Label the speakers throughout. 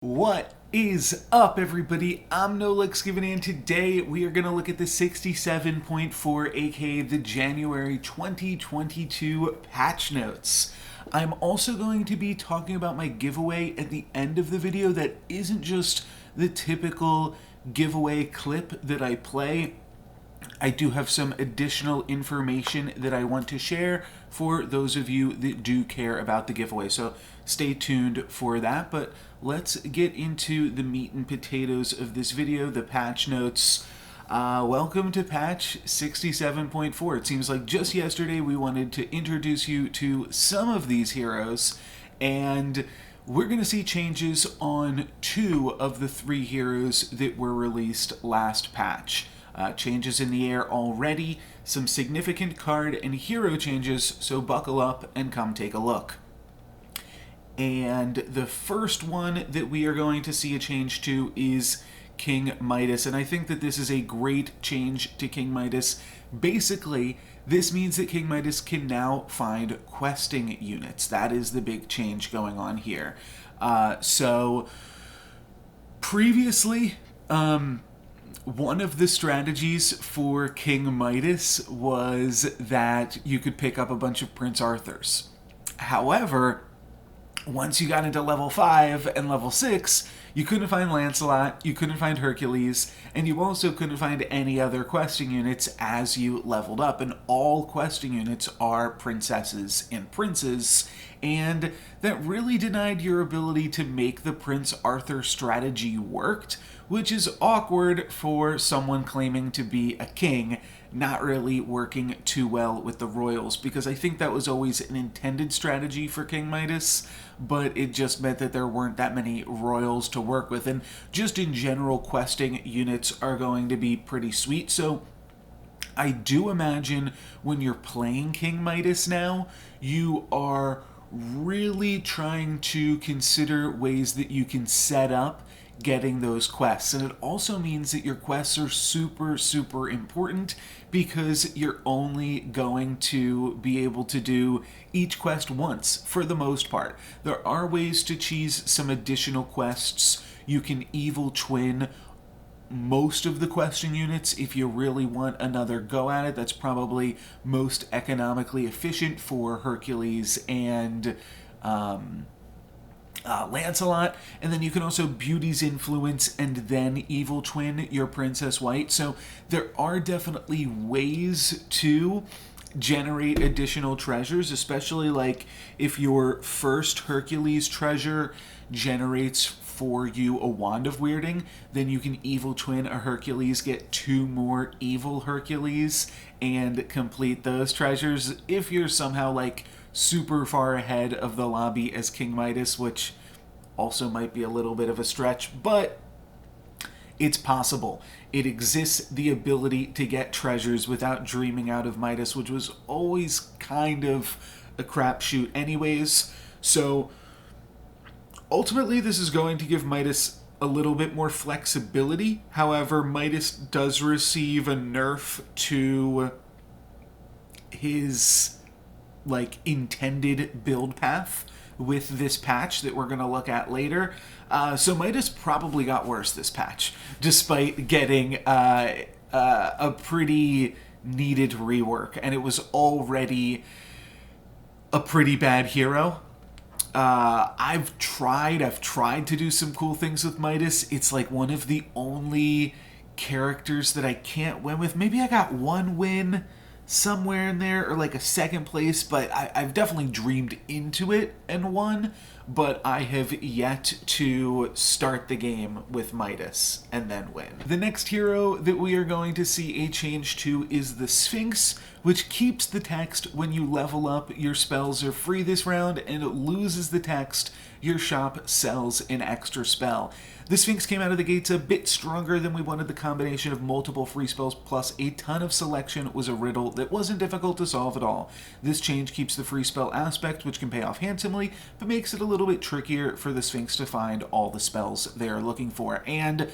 Speaker 1: What is up, everybody? I'm NoLucksGiven, and today we are going to look at the 67.4, aka the January 2022 patch notes. I'm also going to be talking about my giveaway at the end of the video that isn't just the typical giveaway clip that I play. I do have some additional information that I want to share for those of you that do care about the giveaway. So stay tuned for that, but let's get into the meat and potatoes of this video, the patch notes. Welcome to patch 67.4. It seems like just yesterday we wanted to introduce you to some of these heroes, and we're going to see changes on 2 of the 3 heroes that were released last patch. Changes in the air already, some significant card and hero changes, so buckle up and come take a look. And the first one that we are going to see a change to is King Midas, and I think that this is a great change to King Midas. Basically, this means that King Midas can now find questing units. That is the big change going on here. So previously, one of the strategies for King Midas was that you could pick up a bunch of Prince Arthurs. However, once you got into level 5 and level 6, you couldn't find Lancelot, you couldn't find Hercules, and you also couldn't find any other questing units as you leveled up. And all questing units are princesses and princes, and that really denied your ability to make the Prince Arthur strategy worked, which is awkward for someone claiming to be a king, not really working too well with the royals, because I think that was always an intended strategy for King Midas, but it just meant that there weren't that many royals to work with, and just in general, questing units are going to be pretty sweet. So I do imagine when you're playing King Midas now, you are really trying to consider ways that you can set up getting those quests. And it also means that your quests are super important, because you're only going to be able to do each quest once for the most part. There are ways to cheese some additional quests. You can evil twin most of the questing units if you really want another go at it. That's probably most economically efficient for Hercules and Lancelot, and then you can also Beauty's Influence and then Evil Twin your Princess White. So there are definitely ways to generate additional treasures, especially like if your first Hercules treasure generates for you a Wand of Weirding, then you can Evil Twin a Hercules, get 2 more Evil Hercules, and complete those treasures if you're somehow like super far ahead of the lobby as King Midas, which also might be a little bit of a stretch, but it's possible. It exists, the ability to get treasures without dreaming out of Midas, which was always kind of a crapshoot anyways. So ultimately, this is going to give Midas a little bit more flexibility. However, Midas does receive a nerf to his intended build path with this patch that we're going to look at later. So Midas probably got worse this patch, despite getting a pretty needed rework, and it was already a pretty bad hero. I've tried to do some cool things with Midas. It's like one of the only characters that I can't win with. Maybe I got 1 win somewhere in there, or like a 2nd place, but I've definitely dreamed into it and won, but I have yet to start the game with Midas and then win. The next hero that we are going to see a change to is the Sphinx, which keeps the text when you level up. Your spells are free this round, and it loses the text your shop sells an extra spell. The Sphinx came out of the gates a bit stronger than we wanted. The combination of multiple free spells plus a ton of selection was a riddle that wasn't difficult to solve at all. This change keeps the free spell aspect, which can pay off handsomely, but makes it a little bit trickier for the Sphinx to find all the spells they are looking for. And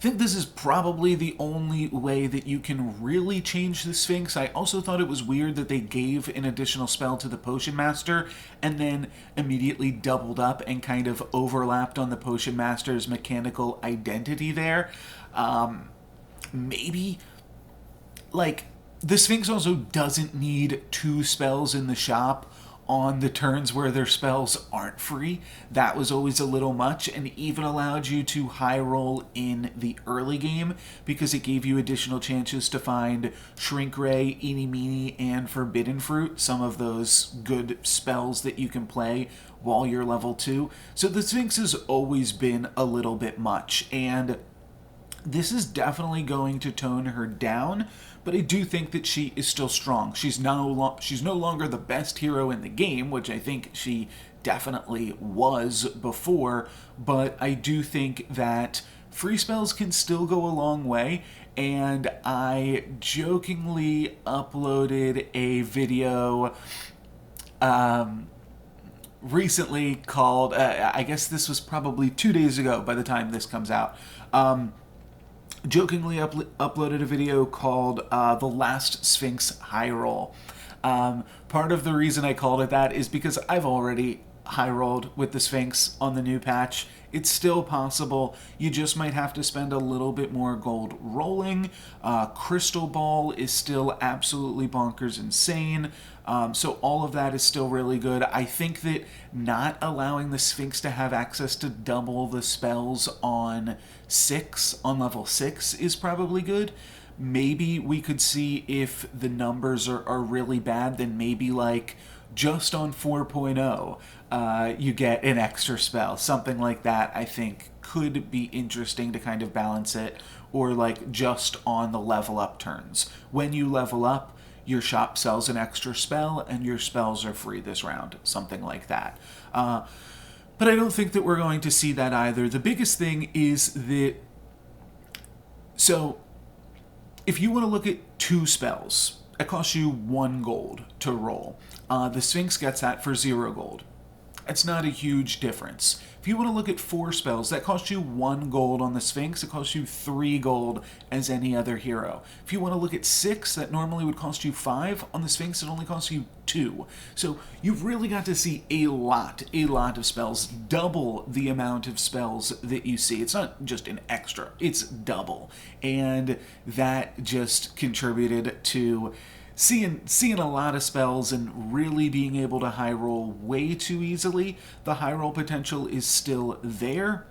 Speaker 1: think this is probably the only way that you can really change the Sphinx. I also thought it was weird that they gave an additional spell to the Potion Master and then immediately doubled up and kind of overlapped on the Potion Master's mechanical identity there. Maybe, like, the Sphinx also doesn't need 2 spells in the shop on the turns where their spells aren't free. That was always a little much, and even allowed you to high roll in the early game because it gave you additional chances to find Shrink Ray, Eeny Meeny, and Forbidden Fruit, some of those good spells that you can play while you're level 2. So the Sphinx has always been a little bit much, and this is definitely going to tone her down, but I do think that she is still strong. She's no longer the best hero in the game, which I think she definitely was before, but I do think that free spells can still go a long way, and I jokingly uploaded a video recently called, I guess this was probably 2 days ago by the time this comes out, jokingly uploaded a video called The Last Sphinx High Roll. Part of the reason I called it that is because I've already high rolled with the Sphinx on the new patch. It's still possible. You just might have to spend a little bit more gold rolling. Crystal Ball is still absolutely bonkers insane. So all of that is still really good. I think that not allowing the Sphinx to have access to double the spells on level 6 is probably good. Maybe we could see if the numbers are really bad, then maybe like just on 4.0 you get an extra spell. Something like that I think could be interesting to kind of balance it. Or like just on the level up turns. When you level up, your shop sells an extra spell and your spells are free this round. Something like that. But I don't think that we're going to see that either. The biggest thing is that... So, if you want to look at 2 spells, it costs you 1 gold to roll. The Sphinx gets that for 0 gold. It's not a huge difference. If you want to look at 4 spells, that costs you 1 gold on the Sphinx. It costs you 3 gold as any other hero. If you want to look at 6, that normally would cost you 5. On the Sphinx, it only costs you 2. So you've really got to see a lot of spells. Double the amount of spells that you see. It's not just an extra, it's double. And that just contributed to seeing a lot of spells and really being able to high roll way too easily. The high roll potential is still there,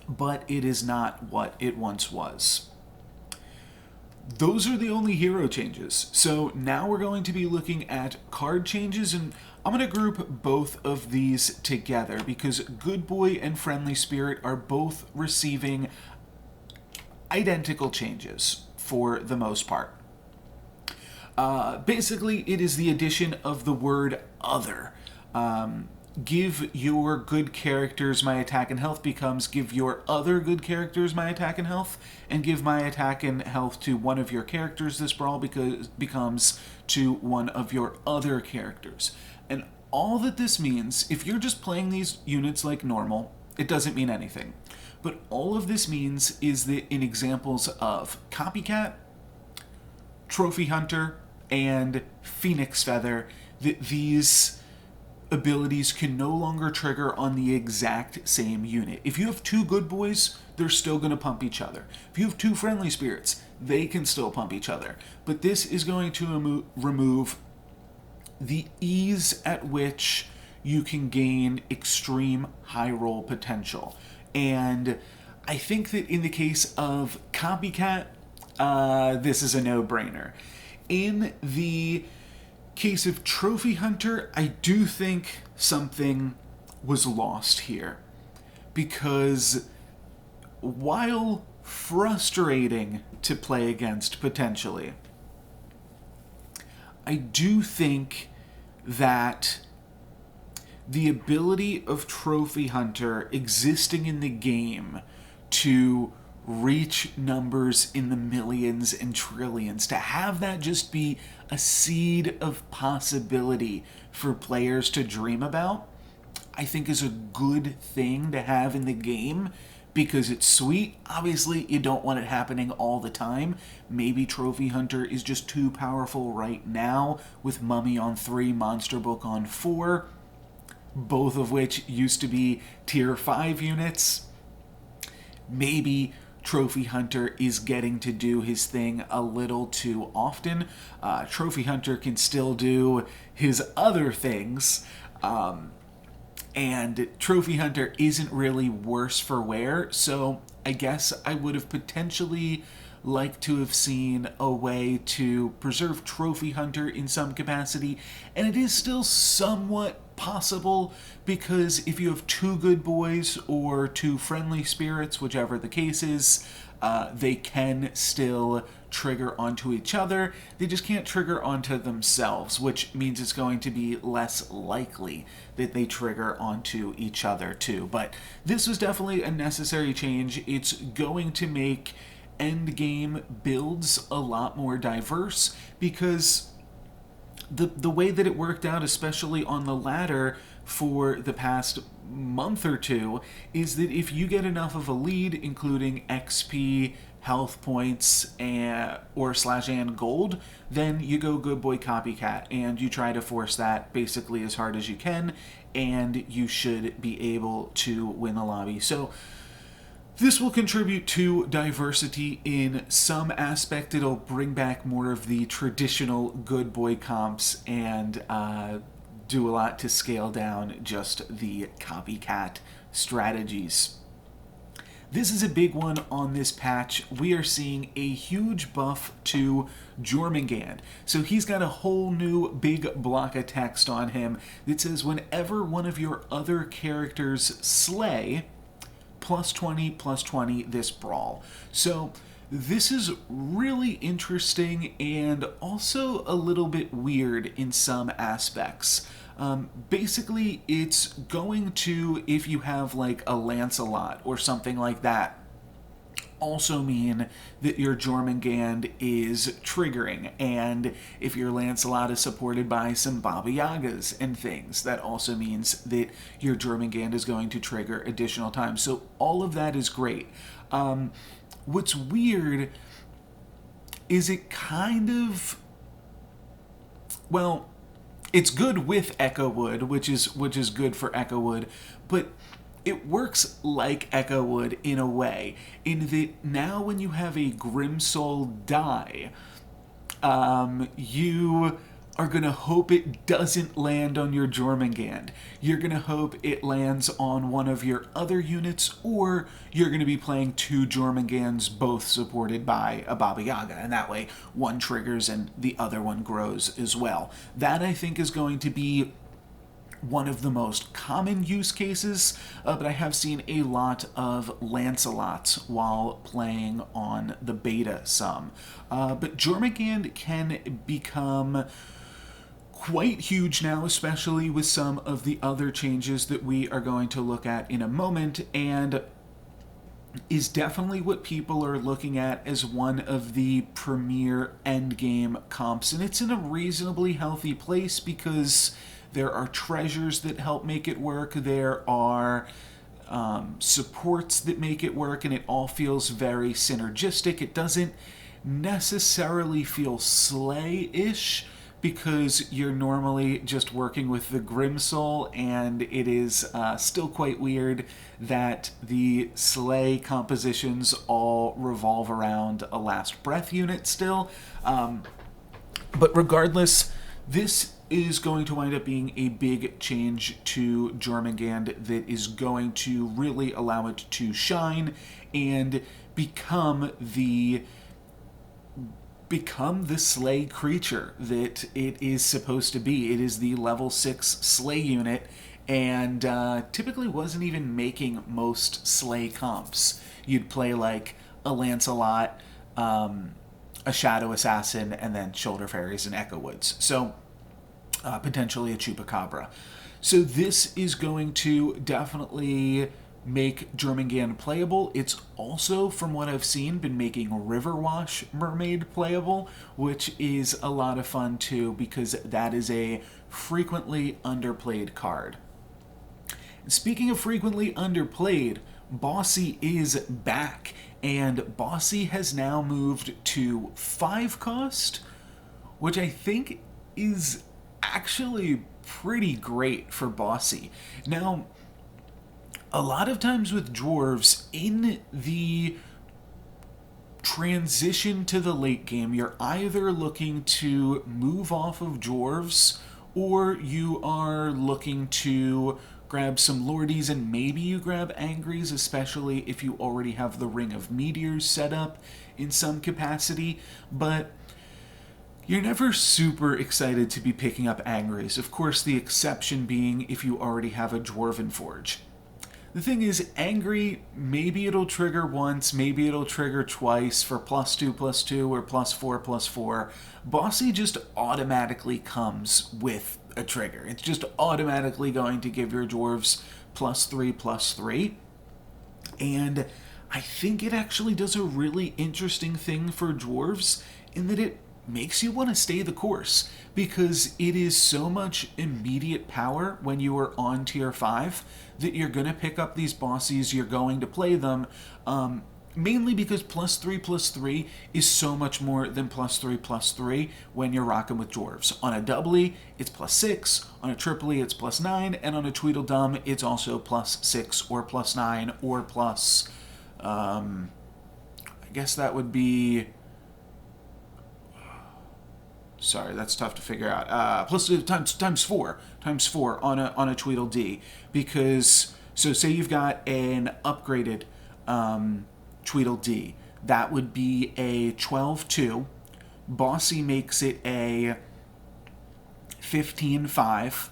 Speaker 1: but it is not what it once was. Those are the only hero changes. So now we're going to be looking at card changes, and I'm going to group both of these together because Good Boy and Friendly Spirit are both receiving identical changes for the most part. Basically, it is the addition of the word other. Give your good characters my attack and health becomes give your other good characters my attack and health, and give my attack and health to one of your characters this brawl becomes to one of your other characters. And all that this means, if you're just playing these units like normal, it doesn't mean anything. But all of this means is that in examples of Copycat, Trophy Hunter, and Phoenix Feather, that these abilities can no longer trigger on the exact same unit. If you have 2 Good Boys, they're still going to pump each other. If you have 2 Friendly Spirits, they can still pump each other. But this is going to remove the ease at which you can gain extreme high roll potential. And I think that in the case of Copycat, this is a no-brainer. In the case of Trophy Hunter, I do think something was lost here. Because while frustrating to play against potentially, I do think that the ability of Trophy Hunter existing in the game to reach numbers in the millions and trillions, to have that just be a seed of possibility for players to dream about, I think is a good thing to have in the game, because it's sweet. Obviously, you don't want it happening all the time. Maybe Trophy Hunter is just too powerful right now, with Mummy on 3, Monster Book on 4, both of which used to be tier 5 units. Maybe Trophy Hunter is getting to do his thing a little too often. Trophy Hunter can still do his other things, and Trophy Hunter isn't really worse for wear, so I guess I would have potentially liked to have seen a way to preserve Trophy Hunter in some capacity, and it is still somewhat possible, because if you have 2 good boys or 2 friendly spirits, whichever the case is, they can still trigger onto each other. They just can't trigger onto themselves, which means it's going to be less likely that they trigger onto each other too. But this was definitely a necessary change. It's going to make endgame builds a lot more diverse, because the way that it worked out, especially on the ladder for the past month or two, is that if you get enough of a lead, including XP, health points, and gold, then you go good boy copycat, and you try to force that basically as hard as you can, and you should be able to win the lobby. So this will contribute to diversity in some aspect. It'll bring back more of the traditional good boy comps and do a lot to scale down just the copycat strategies. This is a big one on this patch. We are seeing a huge buff to Jormungand. So he's got a whole new big block of text on him that says whenever one of your other characters slay, +20/+20 this brawl. So this is really interesting and also a little bit weird in some aspects. Basically, it's going to, if you have like a Lancelot or something like that, also mean that your Jormungand is triggering. And if your Lancelot is supported by some Baba Yagas and things, that also means that your Jormungand is going to trigger additional times. So all of that is great. What's weird is it kind of, well, it's good with Echo Wood, which is good for Echo Wood, but it works like Echo Wood in a way, in that now when you have a Grimsoul die, you are going to hope it doesn't land on your Jormungand. You're going to hope it lands on one of your other units, or you're going to be playing 2 Jormungands both supported by a Baba Yaga, and that way one triggers and the other one grows as well. That, I think, is going to be one of the most common use cases, but I have seen a lot of Lancelots while playing on the beta some. But Jormungand can become quite huge now, especially with some of the other changes that we are going to look at in a moment, and is definitely what people are looking at as one of the premier endgame comps. And it's in a reasonably healthy place, because there are treasures that help make it work, there are supports that make it work, and it all feels very synergistic. It doesn't necessarily feel slay-ish, because you're normally just working with the Grimsoul, and it is still quite weird that the Slay compositions all revolve around a Last Breath unit still. But regardless, this is going to wind up being a big change to Jormungand that is going to really allow it to shine and become the slay creature that it is supposed to be. It is the level 6 slay unit, and typically wasn't even making most slay comps. You'd play like a Lancelot, a Shadow Assassin, and then Shoulder Fairies and Echo Woods. So potentially a Chupacabra. So this is going to definitely make Jormungand playable. It's also, from what I've seen, been making Riverwash Mermaid playable, which is a lot of fun too, because that is a frequently underplayed card. And speaking of frequently underplayed, Bossie is back, and Bossie has now moved to 5 cost, which I think is actually pretty great for Bossie. Now, a lot of times with dwarves, in the transition to the late game, you're either looking to move off of dwarves or you are looking to grab some lordies, and maybe you grab angries, especially if you already have the Ring of Meteors set up in some capacity. But you're never super excited to be picking up angries. Of course, the exception being if you already have a Dwarven Forge. The thing is, angry, maybe it'll trigger once, maybe it'll trigger twice for +2/+2 or +4/4. Bossie just automatically comes with a trigger. It's just automatically going to give your dwarves +3/+3. And I think it actually does a really interesting thing for dwarves in that it makes you want to stay the course, because it is so much immediate power when you are on tier 5 that you're going to pick up these bossies, you're going to play them, mainly because +3/+3 is so much more than +3/+3 when you're rocking with dwarves. On a doubly, it's +6, on a triply, it's +9, and on a Tweedledum, it's also +6 or +9 or plus, I guess that would be... Sorry, that's tough to figure out. Plus times four on a Tweedledee, because so say you've got an upgraded Tweedledee, that would be a 12/2. Bossie makes it a 15/5.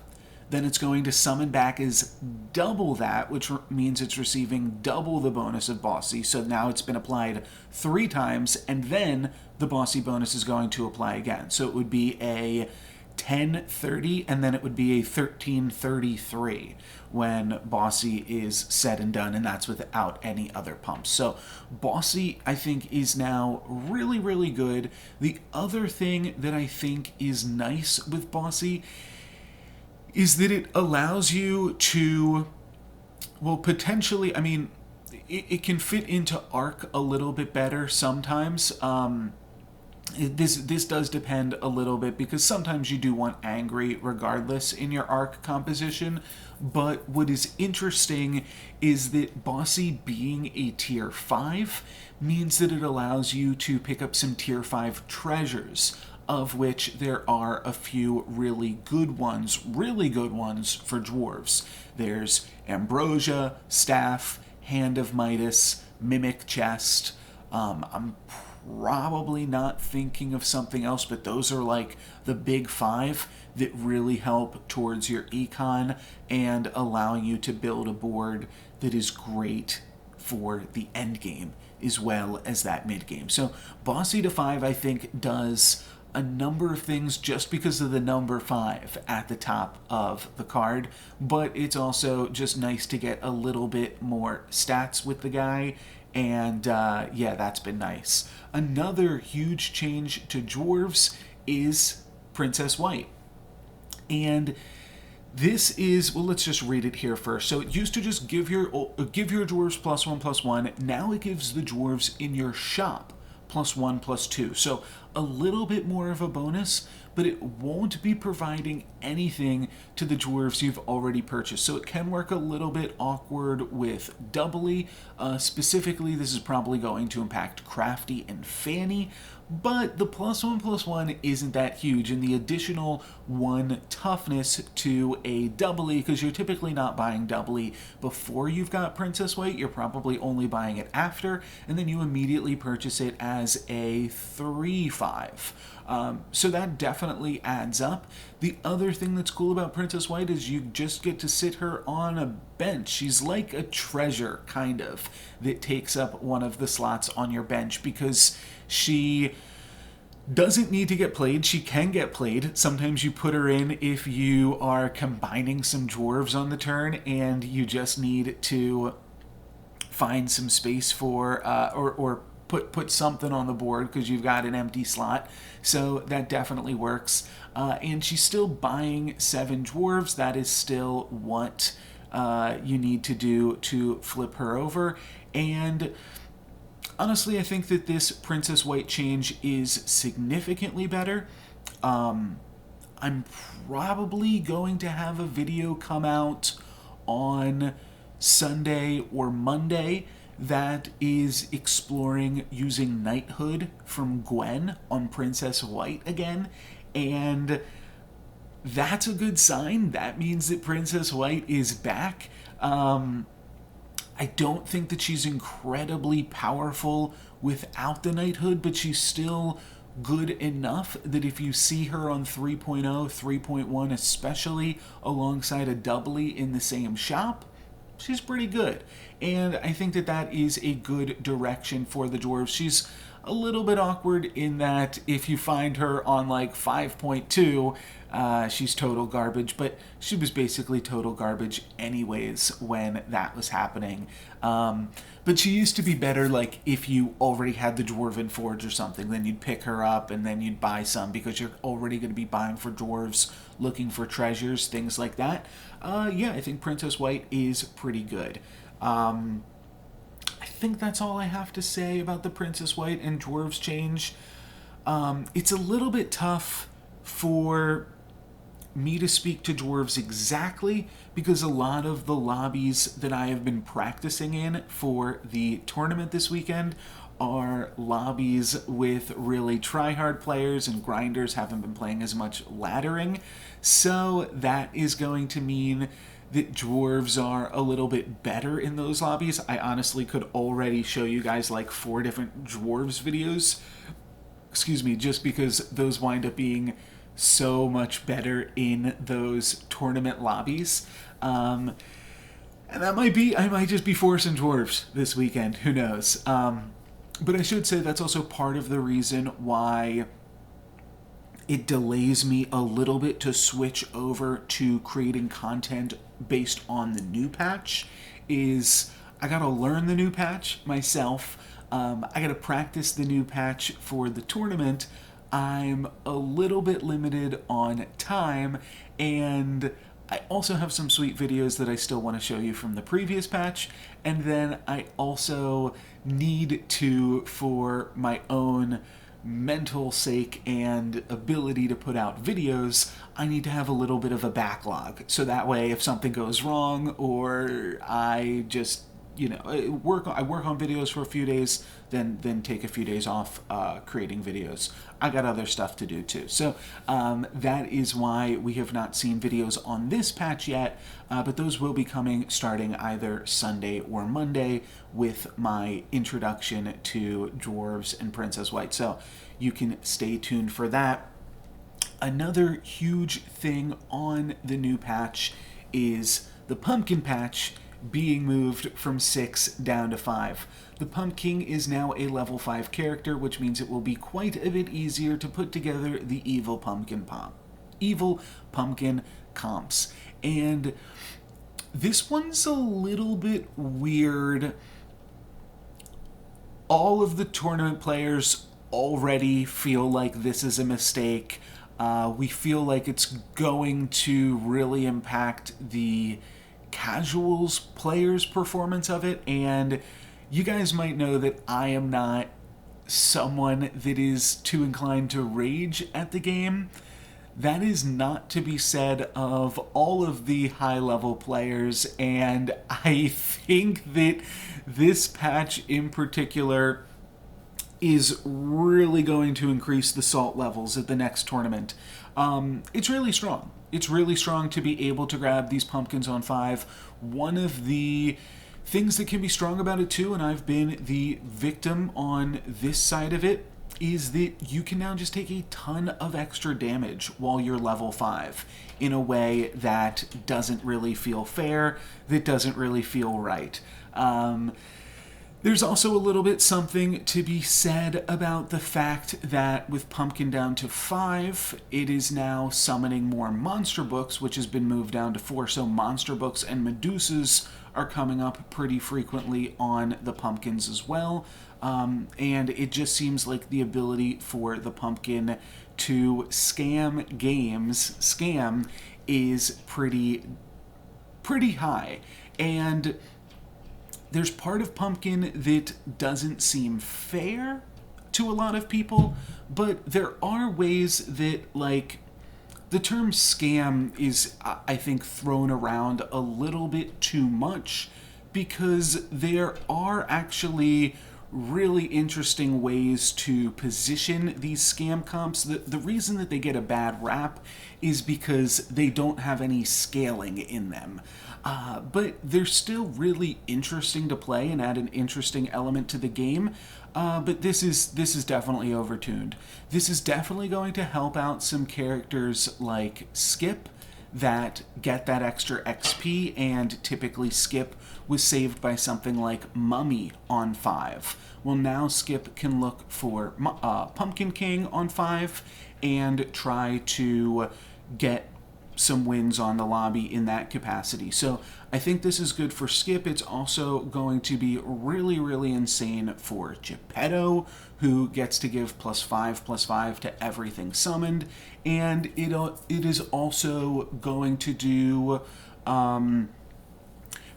Speaker 1: Then it's going to summon back as double that, which means it's receiving double the bonus of Bossie. So now it's been applied 3 times, and then the Bossie bonus is going to apply again. So it would be a 10/30, and then it would be a 13/33 when Bossie is said and done, and that's without any other pumps. So Bossie, I think, is now really, really good. The other thing that I think is nice with Bossie is that it allows you to, well, potentially, I mean, it can fit into arc a little bit better sometimes. This does depend a little bit, because sometimes you do want angry regardless in your arc composition. But what is interesting is that Bossie being a tier 5 means that it allows you to pick up some tier 5 treasures, of which there are a few really good ones for dwarves. There's Ambrosia, Staff, Hand of Midas, Mimic Chest. I'm probably not thinking of something else, but those are like the big 5 that really help towards your econ and allowing you to build a board that is great for the end game as well as that mid game. So Bossie to 5, I think, does a number of things just because of the number 5 at the top of the card, but it's also just nice to get a little bit more stats with the guy, and yeah, that's been nice. Another huge change to dwarves is Princess White, and this is, well, let's just read it here first. So it used to just give your dwarves +1/+1. Now it gives the dwarves in your shop +1/+2. So a little bit more of a bonus, but it won't be providing anything to the dwarves you've already purchased. So it can work a little bit awkward with doubly. Specifically, this is probably going to impact Crafty and Fanny, but the +1/+1 isn't that huge, and the additional 1 toughness to a doubly, because you're typically not buying doubly before you've got Princess White, you're probably only buying it after, and then you immediately purchase it as a 3/5. So that definitely adds up. The other thing that's cool about Princess White is you just get to sit her on a bench. She's like a treasure, kind of, that takes up one of the slots on your bench, because she doesn't need to get played. She can get played. Sometimes you put her in if you are combining some dwarves on the turn and you just need to find some space for, or put something on the board because you've got an empty slot. So that definitely works. And she's still buying 7 dwarves. That is still what you need to do to flip her over. And honestly, I think that this Princess White change is significantly better. I'm probably going to have a video come out on Sunday or Monday that is exploring using knighthood from Gwen on Princess White again. And that's a good sign. That means that Princess White is back. I don't think that she's incredibly powerful without the knighthood, but she's still good enough that if you see her on 3.0, 3.1, especially alongside a doubly in the same shop, she's pretty good. And I think that that is a good direction for the dwarves. She's a little bit awkward in that if you find her on like 5.2, she's total garbage, but she was basically total garbage anyways when that was happening. But she used to be better like if you already had the Dwarven Forge or something, then you'd pick her up and then you'd buy some because you're already going to be buying for dwarves, looking for treasures, things like that. Yeah, I think Princess White is pretty good. I think that's all I have to say about the Princess White and Dwarves change. It's a little bit tough for me to speak to dwarves exactly because a lot of the lobbies that I have been practicing in for the tournament this weekend are lobbies with really try-hard players, and grinders haven't been playing as much laddering. So that is going to mean that dwarves are a little bit better in those lobbies. I honestly could already show you guys like 4 different dwarves videos, just because those wind up being so much better in those tournament lobbies. And that I might just be forcing dwarves this weekend, who knows. But I should say that's also part of the reason why it delays me a little bit to switch over to creating content based on the new patch, is I gotta learn the new patch myself. I gotta practice the new patch for the tournament. I'm a little bit limited on time, and I also have some sweet videos that I still want to show you from the previous patch, and then I also need to, for my own mental sake and ability to put out videos, I need to have a little bit of a backlog. So that way, if something goes wrong or I just, I work on videos for a few days, then take a few days off creating videos. I got other stuff to do too. So that is why we have not seen videos on this patch yet, but those will be coming starting either Sunday or Monday with my introduction to Dwarves and Princess White. So you can stay tuned for that. Another huge thing on the new patch is the pumpkin patch being moved from 6 down to 5. The Pumpkin is now a level 5 character, which means it will be quite a bit easier to put together the evil pumpkin comps. And this one's a little bit weird. All of the tournament players already feel like this is a mistake. We feel like it's going to really impact the casuals players' performance of it, and you guys might know that I am not someone that is too inclined to rage at the game. That is not to be said of all of the high-level players, and I think that this patch in particular is really going to increase the salt levels at the next tournament. It's really strong. It's really strong to be able to grab these pumpkins on 5. One of the things that can be strong about it too, and I've been the victim on this side of it, is that you can now just take a ton of extra damage while you're level 5 in a way that doesn't really feel fair, that doesn't really feel right. There's also a little bit something to be said about the fact that with Pumpkin down to 5, it is now summoning more monster books, which has been moved down to 4. So monster books and Medusas are coming up pretty frequently on the pumpkins as well. And it just seems like the ability for the pumpkin to scam games, is pretty pretty high. And there's part of Pumpkin that doesn't seem fair to a lot of people, but there are ways that, like, the term scam is, I think, thrown around a little bit too much, because there are actually really interesting ways to position these scam comps. The reason that they get a bad rap is because they don't have any scaling in them. But they're still really interesting to play and add an interesting element to the game. But this is definitely overtuned. This is definitely going to help out some characters like Skip that get that extra XP, and typically Skip was saved by something like Mummy on 5. Well, now Skip can look for Pumpkin King on 5 and try to get some wins on the lobby in that capacity. So I think this is good for Skip. It's also going to be really, really insane for Geppetto, who gets to give +5/+5 to everything summoned. And it is also going to do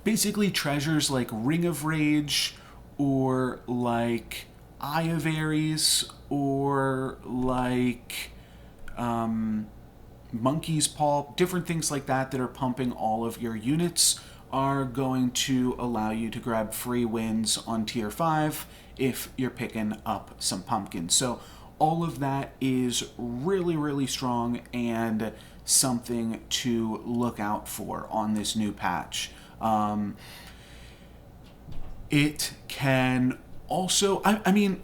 Speaker 1: basically treasures like Ring of Rage, or like Eye of Ares, or like Monkey's Paw, different things like that that are pumping all of your units are going to allow you to grab free wins on tier 5 if you're picking up some pumpkins. So all of that is really, really strong and something to look out for on this new patch. It can also, I mean,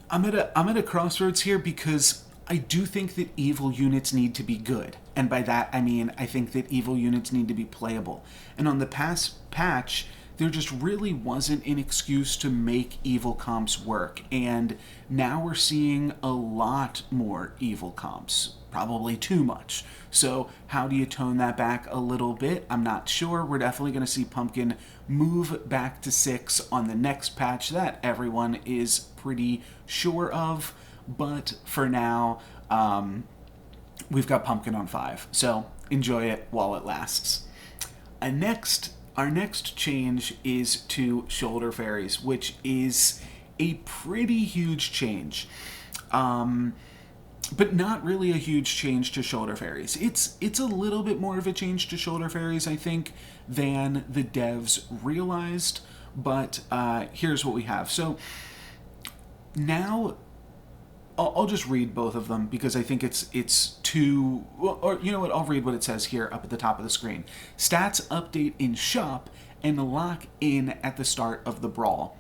Speaker 1: I'm at a crossroads here, because I do think that evil units need to be good. And by that, I mean, I think that evil units need to be playable. And on the past patch, there just really wasn't an excuse to make evil comps work. And now we're seeing a lot more evil comps. Probably too much. So how do you tone that back a little bit? I'm not sure. We're definitely going to see Pumpkin move back to 6 on the next patch that everyone is pretty sure of. But for now, we've got Pumpkin on 5. So enjoy it while it lasts. Our next change is to Shoulder Fairies, which is a pretty huge change. But not really a huge change to Shoulder Fairies. It's a little bit more of a change to Shoulder Fairies, I think, than the devs realized. But here's what we have. So now, I'll just read both of them, because I think it's too... Or you know what, I'll read what it says here up at the top of the screen. Stats update in shop and lock in at the start of the brawl.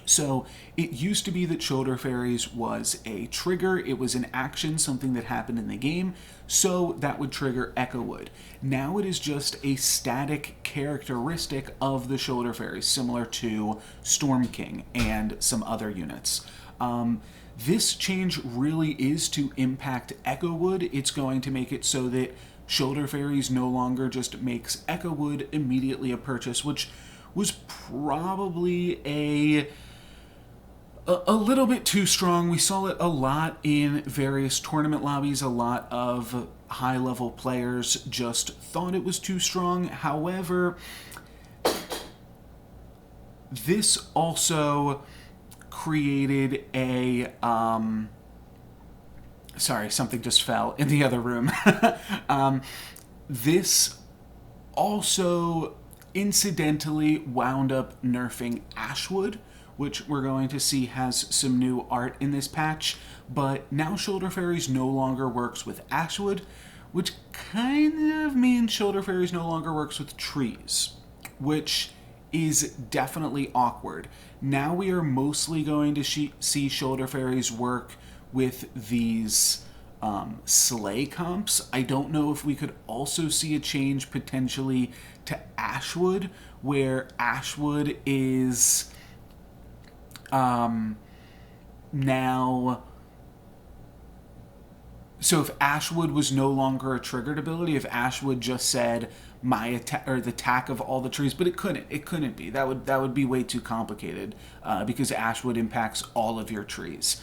Speaker 1: So it used to be that Shoulder Fairies was a trigger. It was an action, something that happened in the game, so that would trigger Echo Wood. Now it is just a static characteristic of the Shoulder Fairies, similar to Storm King and some other units. This change really is to impact Echo Wood. It's going to make it so that Shoulder Fairies no longer just makes Echo Wood immediately a purchase, which was probably a little bit too strong. We saw it a lot in various tournament lobbies. A lot of high-level players just thought it was too strong. However, this also created a... sorry, something just fell in the other room. This also incidentally wound up nerfing Ashwood, which we're going to see has some new art in this patch, but now Shoulder Fairies no longer works with Ashwood, which kind of means Shoulder Fairies no longer works with trees, which is definitely awkward. Now we are mostly going to see Shoulder Fairies work with these sleigh comps. I don't know if we could also see a change potentially to Ashwood, where Ashwood is now... So if Ashwood was no longer a triggered ability, if Ashwood just said my attack or the attack of all the trees, but it couldn't be. That would be way too complicated because Ashwood impacts all of your trees.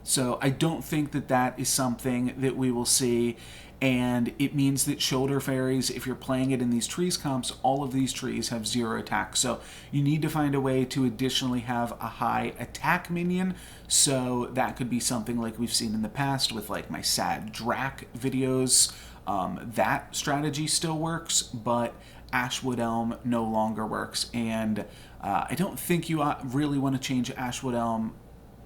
Speaker 1: So I don't think that is something that we will see. and it means that Shoulder Fairies, if you're playing it in these trees comps, all of these trees have 0 attack. So you need to find a way to additionally have a high attack minion. So that could be something like we've seen in the past with like my Sad Drac videos. That strategy still works, but Ashwood Elm no longer works. And I don't think you really want to change Ashwood Elm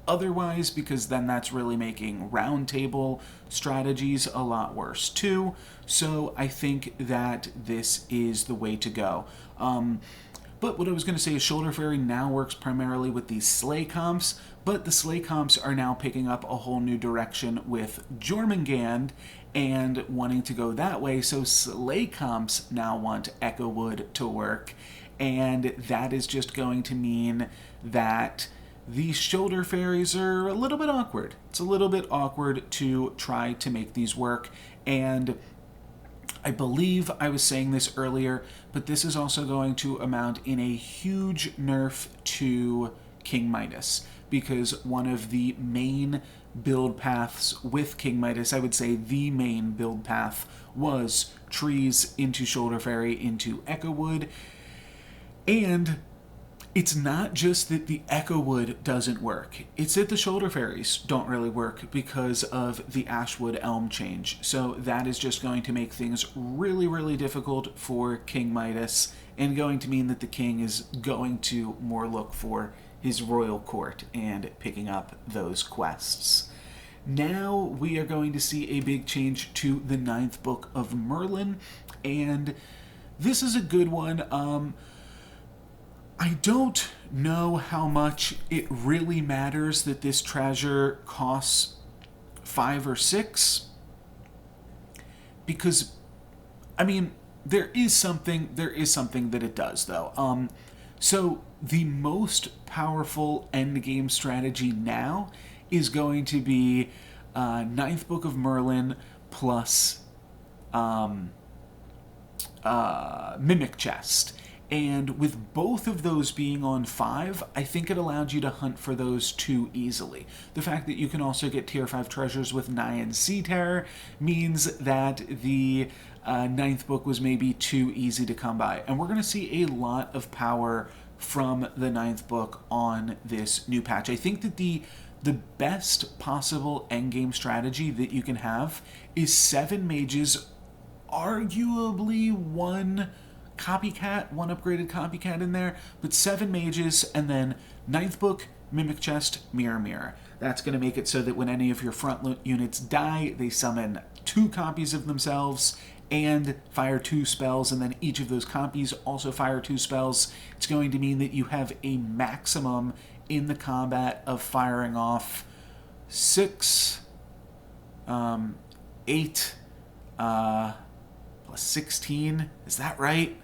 Speaker 1: otherwise, because then that's really making round table strategies a lot worse too. So I think that this is the way to go. But what I was going to say is Shoulder Fairy now works primarily with these Slay comps, but the Slay comps are now picking up a whole new direction with Jormungand and wanting to go that way. So Slay comps now want Echo Wood to work, and that is just going to mean that these Shoulder Fairies are a little bit awkward. It's a little bit awkward to try to make these work, and I believe I was saying this earlier, but this is also going to amount in a huge nerf to King Midas, because one of the main build paths with King Midas, I would say the main build path, was trees into Shoulder Fairy into Echo Wood. And it's not just that the Echo Wood doesn't work. It's that the Shoulder Fairies don't really work because of the Ashwood Elm change. So that is just going to make things really, really difficult for King Midas, and going to mean that the king is going to more look for his royal court and picking up those quests. Now we are going to see a big change to the 9th book of Merlin, and this is a good one. I don't know how much it really matters that this treasure costs 5 or 6, because, I mean, there is something that it does, though. So the most powerful endgame strategy now is going to be 9th book of Merlin plus Mimic Chest. And with both of those being on 5, I think it allowed you to hunt for those 2 easily. The fact that you can also get tier 5 treasures with Nyan Sea Terror means that the 9th book was maybe too easy to come by. And we're going to see a lot of power from the 9th book on this new patch. I think that the best possible endgame strategy that you can have is 7 mages, arguably one upgraded copycat in there, but 7 mages, and then 9th book, Mimic Chest, Mirror. That's going to make it so that when any of your front units die, they summon 2 copies of themselves and fire 2 spells, and then each of those copies also fire 2 spells. It's going to mean that you have a maximum in the combat of firing off 6, 8, plus 16. Is that right?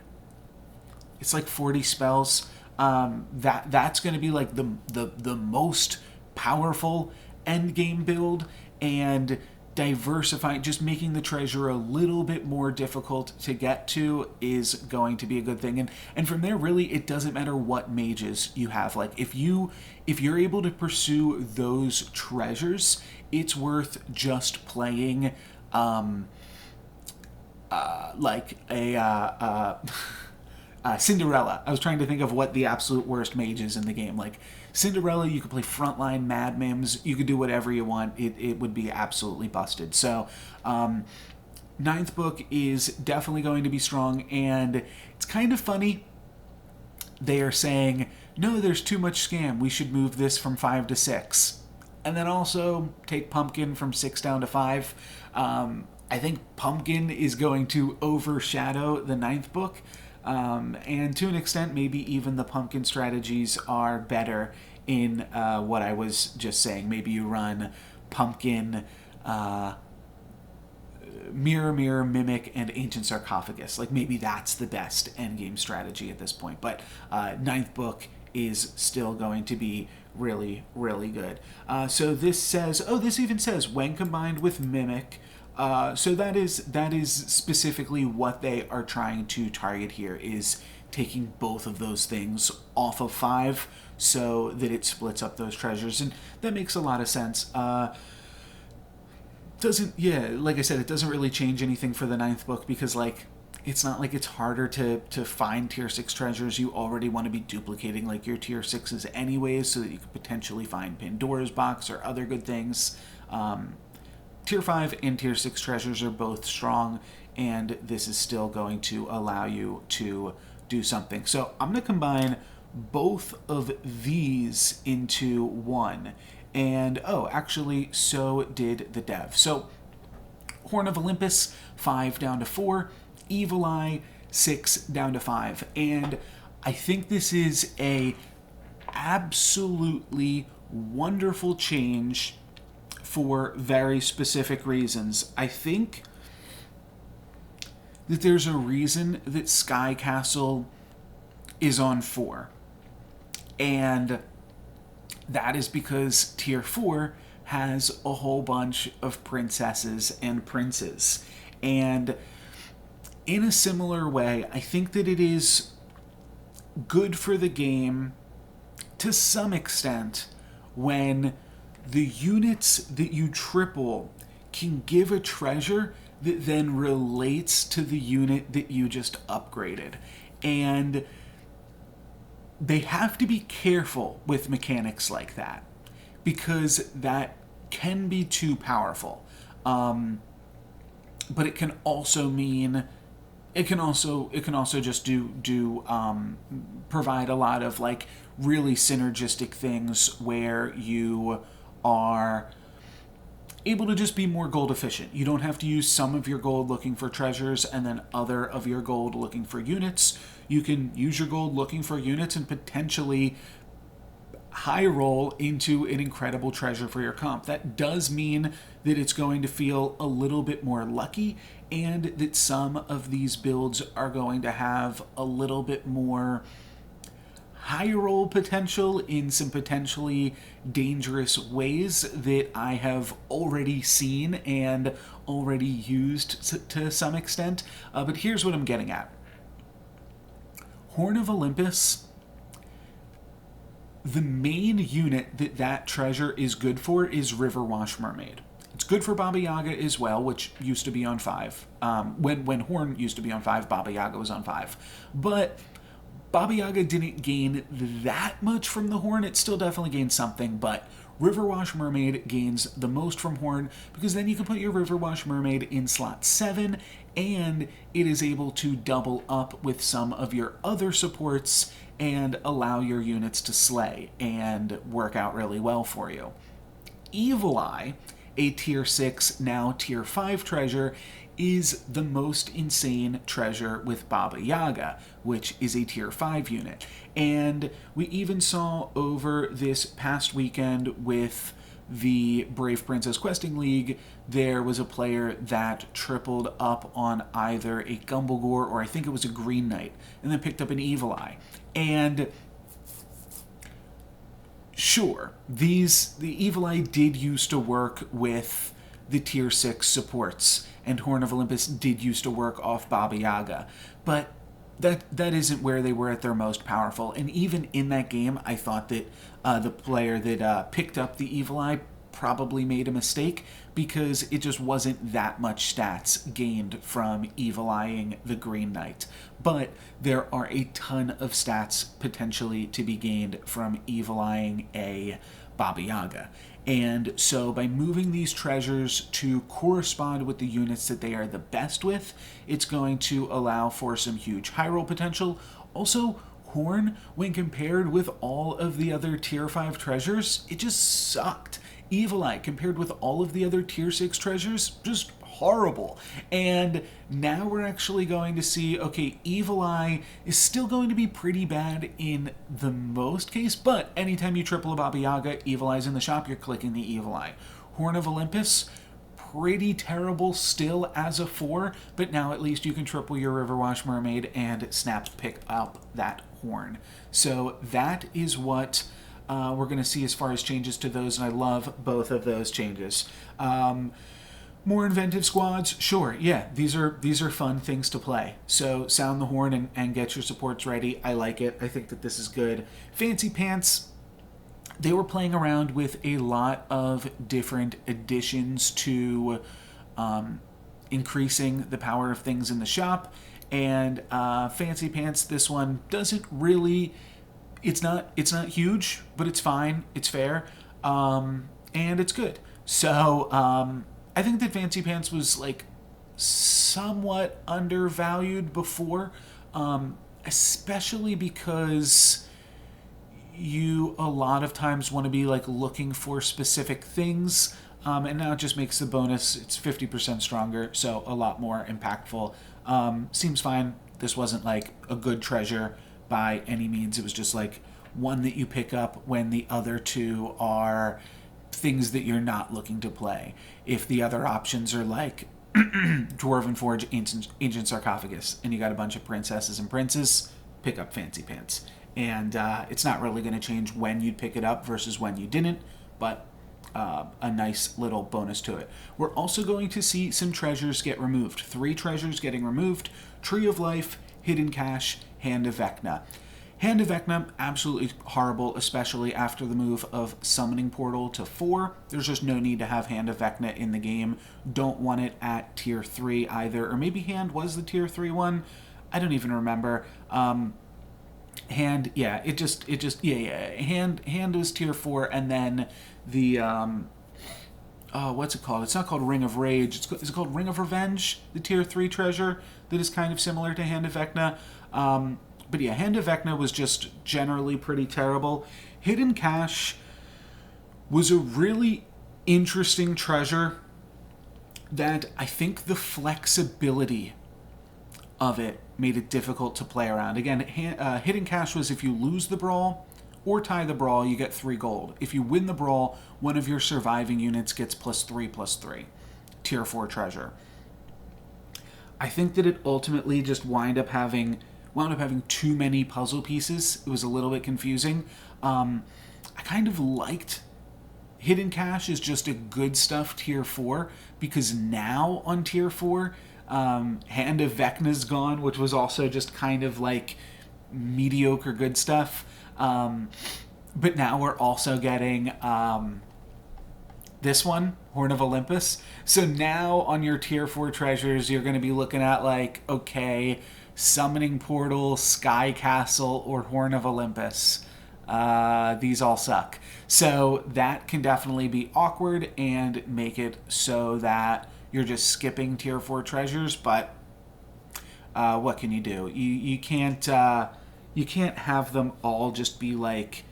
Speaker 1: It's like 40 spells. That's going to be like the most powerful endgame build, and diversifying, just making the treasure a little bit more difficult to get to is going to be a good thing. And from there, really, it doesn't matter what mages you have. Like if you're able to pursue those treasures, it's worth just playing like a Cinderella. I was trying to think of what the absolute worst mage is in the game. Like Cinderella, you could play frontline Mad Mims. You could do whatever you want. It would be absolutely busted. So 9th book is definitely going to be strong, and it's kind of funny. They are saying, no, there's too much scam. We should move this from 5 to 6. And then also take Pumpkin from 6 down to 5. I think Pumpkin is going to overshadow the 9th book. And to an extent, maybe even the Pumpkin strategies are better in what I was just saying. Maybe you run Pumpkin, Mirror, Mimic, and Ancient Sarcophagus. Like maybe that's the best endgame strategy at this point. But 9th book is still going to be really, really good. So this says, this even says when combined with Mimic. So that is specifically what they are trying to target here, is taking both of those things off of 5 so that it splits up those treasures, and that makes a lot of sense. doesn't, yeah, like I said, it doesn't really change anything for the ninth book because, like, it's not like it's harder to find tier 6 treasures. You already want to be duplicating, like, your tier 6s anyways so that you could potentially find Pandora's box or other good things. Tier 5 and tier 6 treasures are both strong, and this is still going to allow you to do something. So I'm going to combine both of these into one. And, oh, actually, so did the dev. So, Horn of Olympus, 5 down to 4. Evil Eye, 6 down to 5. And I think this is a absolutely wonderful change for very specific reasons. I think that there's a reason that Sky Castle is on 4. And that is because tier 4 has a whole bunch of princesses and princes. And in a similar way, I think that it is good for the game to some extent when the units that you triple can give a treasure that then relates to the unit that you just upgraded. And they have to be careful with mechanics like that because that can be too powerful. But it can also mean it can also just provide a lot of, like, really synergistic things where you are able to just be more gold efficient. You don't have to use some of your gold looking for treasures and then other of your gold looking for units. You can use your gold looking for units and potentially high roll into an incredible treasure for your comp. That does mean that it's going to feel a little bit more lucky and that some of these builds are going to have a little bit more high roll potential in some potentially dangerous ways that I have already seen and already used to some extent. But here's what I'm getting at. Horn of Olympus, the main unit that treasure is good for is Riverwash Mermaid. It's good for Baba Yaga as well, which used to be on 5. When Horn used to be on 5, Baba Yaga was on 5. But Baba Yaga didn't gain that much from the Horn. It still definitely gained something, but Riverwash Mermaid gains the most from Horn because then you can put your Riverwash Mermaid in slot 7 and it is able to double up with some of your other supports and allow your units to slay and work out really well for you. Evil Eye, a tier 6, now tier 5 treasure, is the most insane treasure with Baba Yaga, which is a tier 5 unit. And we even saw over this past weekend with the Brave Princess Questing League, there was a player that tripled up on either a Gumblegore or I think it was a Green Knight, and then picked up an Evil Eye. And sure, the Evil Eye did used to work with the tier 6 supports, and Horn of Olympus did used to work off Baba Yaga, but that isn't where they were at their most powerful. And even in that game, I thought that the player that picked up the Evil Eye probably made a mistake because it just wasn't that much stats gained from Evil Eyeing the Green Knight. But there are a ton of stats potentially to be gained from Evil Eyeing a Baba Yaga. And so by moving these treasures to correspond with the units that they are the best with, it's going to allow for some huge high roll potential. Also, Horn, when compared with all of the other tier 5 treasures, it just sucked. Evil Eye, compared with all of the other tier 6 treasures, just horrible. And now we're actually going to see, okay, Evil Eye is still going to be pretty bad in the most case, but anytime you triple a Baba Yaga, Evil Eye's in the shop, you're clicking the Evil Eye. Horn of Olympus, pretty terrible still as a 4, but now at least you can triple your Riverwash Mermaid and snap pick up that Horn. So that is what we're going to see as far as changes to those, and I love both of those changes. More inventive squads, sure, yeah, these are fun things to play. So sound the horn and get your supports ready. I like it. I think that this is good. Fancy Pants, they were playing around with a lot of different additions to increasing the power of things in the shop. And Fancy Pants, this one doesn't really. It's not huge, but it's fine. It's fair, and it's good. So I think that Fancy Pants was like somewhat undervalued before, especially because you a lot of times want to be like looking for specific things, and now it just makes the bonus, it's 50% stronger, so a lot more impactful. Seems fine. This wasn't like a good treasure by any means. It was just like one that you pick up when the other two are things that you're not looking to play. If the other options are like Dwarven Forge, Ancient Sarcophagus, and you got a bunch of princesses and princes, pick up Fancy Pants. And it's not really going to change when you'd pick it up versus when you didn't, but a nice little bonus to it. We're also going to see some treasures get removed. 3 treasures getting removed: Tree of Life, Hidden Cache, Hand of Vecna. Hand of Vecna, absolutely horrible, especially after the move of Summoning Portal to 4. There's just no need to have Hand of Vecna in the game. Don't want it at tier 3 either, or maybe Hand was the tier 3 one. I don't even remember. Hand, yeah, it just, Hand was tier 4, and then the, what's it called? It's not called Ring of Rage. Is it called Ring of Revenge? The tier 3 treasure that is kind of similar to Hand of Vecna. But yeah, Hand of Vecna was just generally pretty terrible. Hidden Cache was a really interesting treasure that I think the flexibility of it made it difficult to play around. Again, Hidden Cache was if you lose the brawl or tie the brawl, you get 3 gold. If you win the brawl, one of your surviving units gets +3/+3. Tier 4 treasure. I think that it ultimately just wound up having too many puzzle pieces. It was a little bit confusing. I kind of liked Hidden Cache is just a good stuff tier 4, because now on tier 4, Hand of Vecna's gone, which was also just kind of like mediocre good stuff. But now we're also getting this one, Horn of Olympus. So now on your tier 4 treasures, you're going to be looking at like, okay, Summoning Portal, Sky Castle, or Horn of Olympus. These all suck. So that can definitely be awkward and make it so that you're just skipping tier 4 treasures, but what can you do? You can't have them all just be like,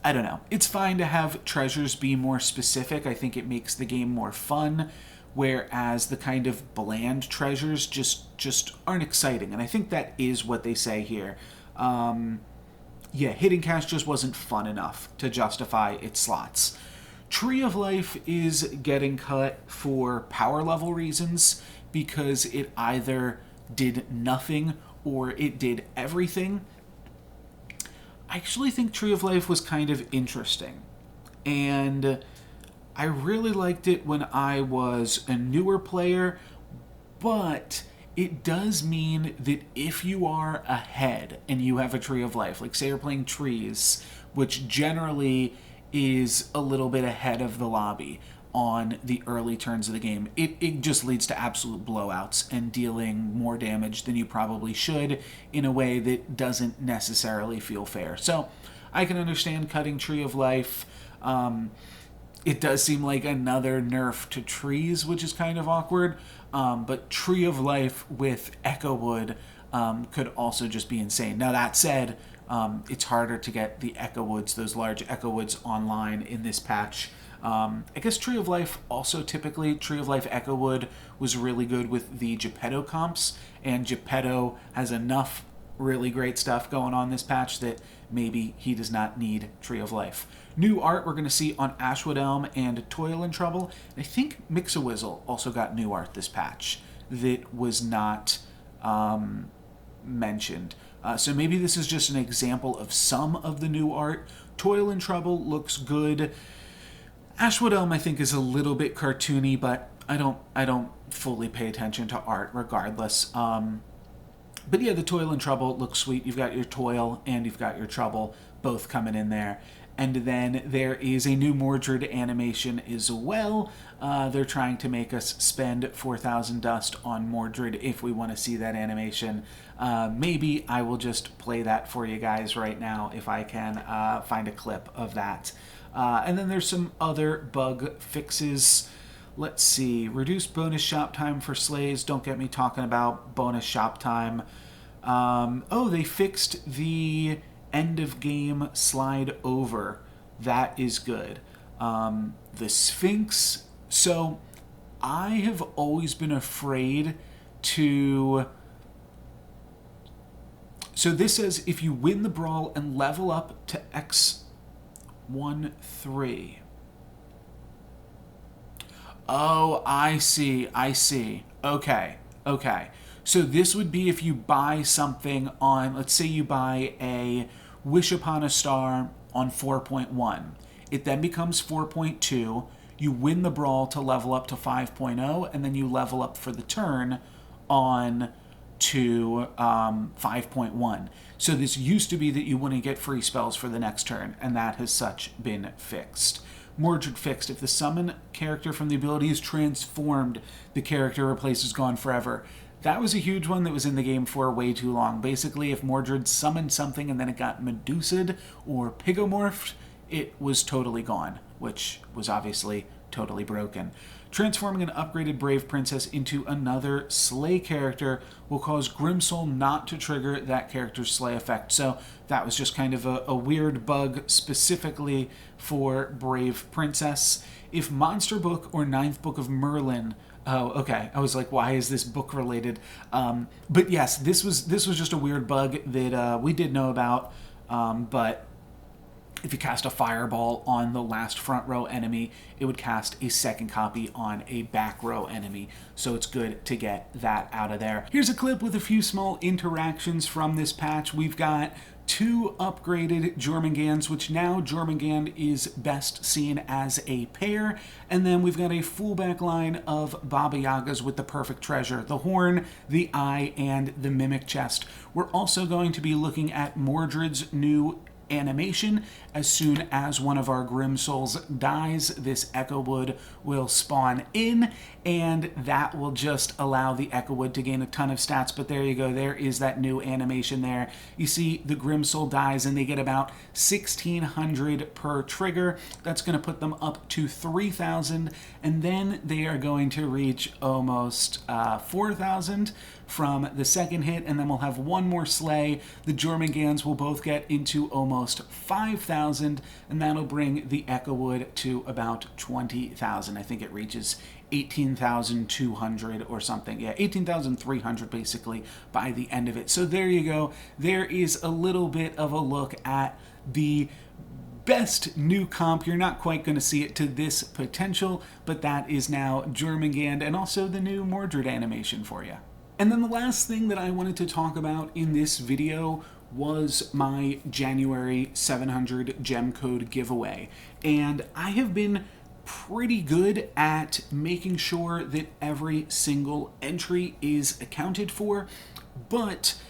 Speaker 1: I don't know. It's fine to have treasures be more specific. I think it makes the game more fun, whereas the kind of bland treasures just aren't exciting. And I think that is what they say here. Hidden Cache just wasn't fun enough to justify its slots. Tree of Life is getting cut for power level reasons, because it either did nothing or it did everything. I actually think Tree of Life was kind of interesting, and I really liked it when I was a newer player, but it does mean that if you are ahead and you have a Tree of Life, like say you're playing trees, which generally is a little bit ahead of the lobby on the early turns of the game, it just leads to absolute blowouts and dealing more damage than you probably should in a way that doesn't necessarily feel fair. So I can understand cutting Tree of Life. It does seem like another nerf to trees, which is kind of awkward, but Tree of Life with Echo Wood could also just be insane. Now that said, it's harder to get the Echo Woods, those large Echo Woods, online in this patch. I guess Tree of Life also typically, Tree of Life Echo Wood was really good with the Geppetto comps, and Geppetto has enough really great stuff going on this patch that maybe he does not need Tree of Life. New art we're going to see on Ashwood Elm and Toil and Trouble. I think Mix-a-Wizzle also got new art this patch that was not mentioned. So maybe this is just an example of some of the new art. Toil and Trouble looks good. Ashwood Elm I think is a little bit cartoony, but I don't fully pay attention to art regardless. But yeah, the Toil and Trouble looks sweet. You've got your Toil and you've got your Trouble both coming in there. And then there is a new Mordred animation as well. They're trying to make us spend 4,000 dust on Mordred if we want to see that animation. Maybe I will just play that for you guys right now if I can find a clip of that. And then there's some other bug fixes. Let's see. Reduced bonus shop time for slays. Don't get me talking about bonus shop time. Oh, they fixed the end of game slide over. That is good. The Sphinx. So I have always been afraid to... So this says if you win the brawl and level up to X13. Oh, I see. Okay. So this would be if you buy something on, let's say you buy a Wish Upon a Star on 4.1. It then becomes 4.2. You win the brawl to level up to 5.0, and then you level up for the turn on to 5.1. So this used to be that you wouldn't get free spells for the next turn, and that has such been fixed. Mordred fixed. If the summon character from the ability is transformed, the character replaces Gone Forever. That was a huge one that was in the game for way too long. Basically, if Mordred summoned something and then it got Medusa'd or Pigomorphed, it was totally gone, which was obviously totally broken. Transforming an upgraded Brave Princess into another Slay character will cause Grimsoul not to trigger that character's Slay effect. So that was just kind of a weird bug specifically for Brave Princess. If Monster Book or Ninth Book of Merlin... Oh, okay. I was like, why is this book related? But yes, this was just a weird bug that we did know about, but if you cast a fireball on the last front row enemy, it would cast a second copy on a back row enemy. So it's good to get that out of there. Here's a clip with a few small interactions from this patch. We've got 2 upgraded Jormungands, which now Jormungand is best seen as a pair. And then we've got a fullback line of Baba Yagas with the perfect treasure, the horn, the eye, and the mimic chest. We're also going to be looking at Mordred's new animation. As soon as one of our Grim Souls dies, this Echo Wood will spawn in, and that will just allow the Echo Wood to gain a ton of stats. But there you go, there is that new animation there. You see the Grim Soul dies and they get about 1,600 per trigger. That's going to put them up to 3,000, and then they are going to reach almost 4,000 from the second hit, and then we'll have one more slay. The Jormungand's will both get into almost 5,000, and that'll bring the Echo Wood to about 20,000. I think it reaches 18,200 or something. Yeah, 18,300 basically by the end of it. So there you go. There is a little bit of a look at the best new comp. You're not quite going to see it to this potential, but that is now Jormungand and also the new Mordred animation for you. And then the last thing that I wanted to talk about in this video was my January 700 gem code giveaway. And I have been pretty good at making sure that every single entry is accounted for, but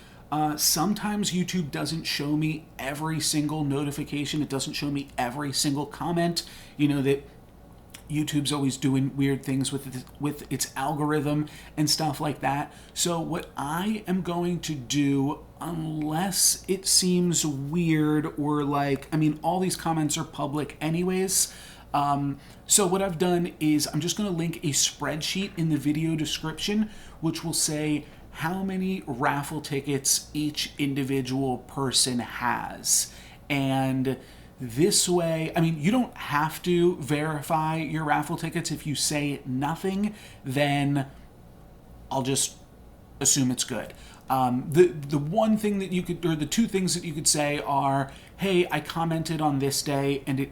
Speaker 1: sometimes YouTube doesn't show me every single notification. It doesn't show me every single comment. You know that YouTube's always doing weird things with its algorithm and stuff like that. So what I am going to do, unless it seems weird or like, I mean, all these comments are public anyways. So what I've done is I'm just going to link a spreadsheet in the video description, which will say how many raffle tickets each individual person has. And this way, I mean, you don't have to verify your raffle tickets. If you say nothing, then I'll just assume it's good. The one thing that you could, or the two things that you could say are, hey, I commented on this day and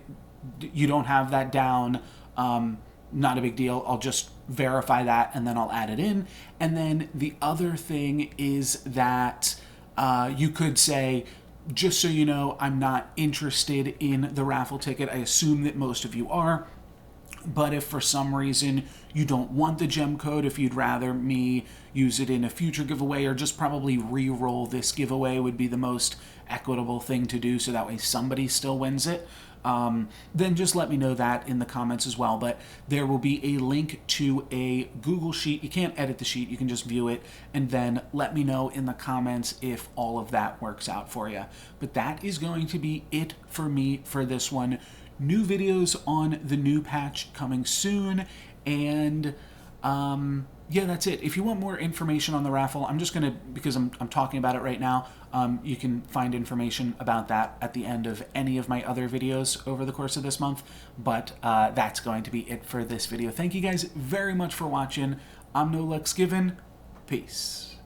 Speaker 1: you don't have that down. Not a big deal. I'll just verify that and then I'll add it in. And then the other thing is that you could say, just so you know, I'm not interested in the raffle ticket. I assume that most of you are. But if for some reason you don't want the gem code, if you'd rather me use it in a future giveaway or just probably re-roll this giveaway would be the most equitable thing to do so that way somebody still wins it, then just let me know that in the comments as well. But there will be a link to a Google Sheet. You can't edit the sheet, you can just view it, and then let me know in the comments if all of that works out for you. But that is going to be it for me for this one. New videos on the new patch coming soon, and yeah, that's it. If you want more information on the raffle, I'm just gonna, because I'm talking about it right now, you can find information about that at the end of any of my other videos over the course of this month, but that's going to be it for this video. Thank you guys very much for watching. I'm NoLucksGiven. Peace.